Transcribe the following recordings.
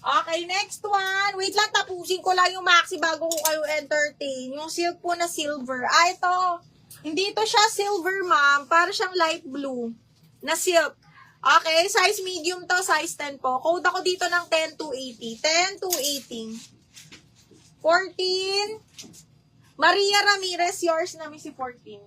Okay, next one. Wait lang, tapusin ko lang yung maxi bago ko kayo entertain. Yung silk po na silver. Ah, ito. Hindi to siya silver, ma'am. Para siyang light blue na silk. Okay, size medium to, size 10 po. Code ako dito ng 10 to 80. 10 to 18. 14. Maria Ramirez, yours na si 14.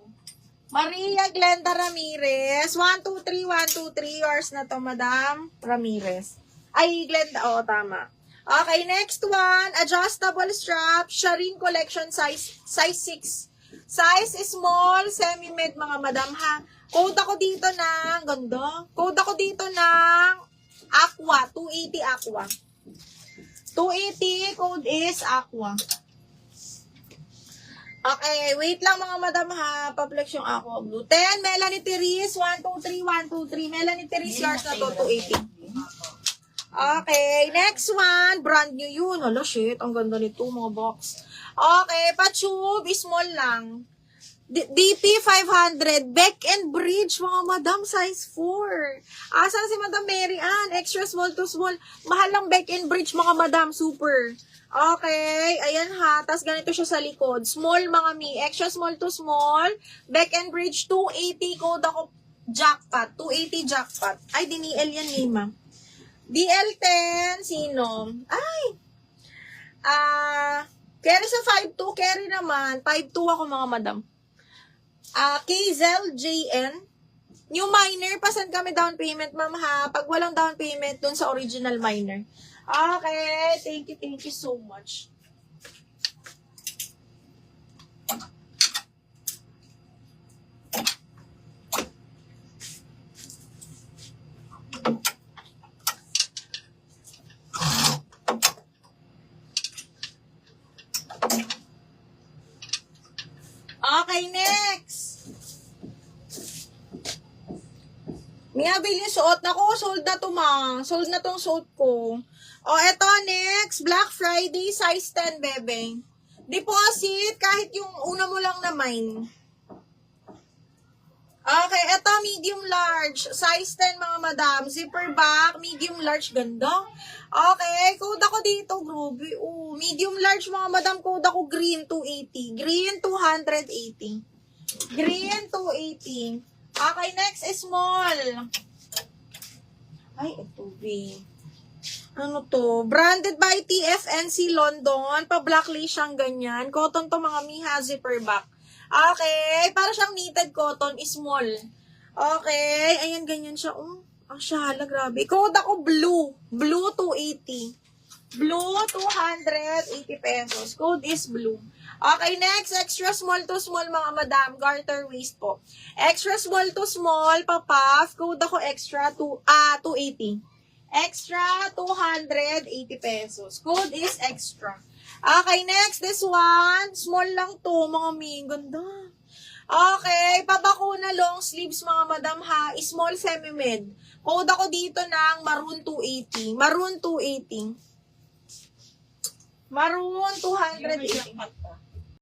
Maria Glenda Ramirez. 1, 2, 3, 1, 2, 3. Yours na to, Madam Ramirez. Ay, Glenda. Oo, tama. Okay, next one. Adjustable strap. Shireen Collection size 6. Size small, semi-mid, mga madam, ha. Code ako dito ng, ganda. Code ako dito ng Aqua. 280 Aqua. 280, code is Aqua. Okay, wait lang mga madam ha. Pa-flex yung Aqua Blue. 10, Melanie Therese. 1, 2, 3, 1, 2, 3. Melanie Therese, yours na to, 280. Okay, next one. Brand new yun. Hala, shit. Ang ganda nito, mga box. Okay, pa-tube. Small lang. DP 500. Beck and Bridge, mga madam. Size 4. Asan si Madam Mary Ann? Extra small to small. Mahal lang Beck and Bridge, mga madam. Super. Okay, ayan ha. Tapos ganito siya sa likod. Small, mga mi. Extra small to small. Beck and Bridge, 280. Code ako jackpot. 280 jackpot. Ay, diniel yan, Nima. DL10, sino? Ay! Carry sa 5'2", carry naman. 5'2" ako, mga madam. KZL JN. New minor, pasan kami down payment, ma'am ha. Pag walang down payment, dun sa original minor. Okay, thank you so much. Okay, next. May abil yung suot. Naku, sold na to, ma. Sold na tong suot ko. O, eto, next. Black Friday, size 10, bebe. Deposit, kahit yung una mo lang na mine. Okay, eto, medium large. Size 10, mga madam. Zipper back, medium large. Ganda. Okay, code ako dito, groovy. Medium large, mga madam. Code ako green, 280. Green, 280. Green, 280. Okay, next is small. Ay, ito, B. Ano to? Branded by TFNC London. Pa-black lace siyang ganyan. Cotton to, mga miha, zipper back. Okay, para siyang knitted cotton, small. Okay, ayan, ganyan siya. Ang shala, grabe. Code ako blue. Blue 280. Blue 280 pesos. Code is blue. Okay, next, extra small to small, mga madam. Garter waist po. Extra small to small, pa-puff. Code ako extra 280. Extra 280 pesos. Code is extra. Okay, next, this one. Small lang to, mga mi. Ganda. Okay, pabakuna long sleeves, mga madam ha. Small semi-mid. Code ako dito ng maroon 280. Maroon 280. Maroon 280.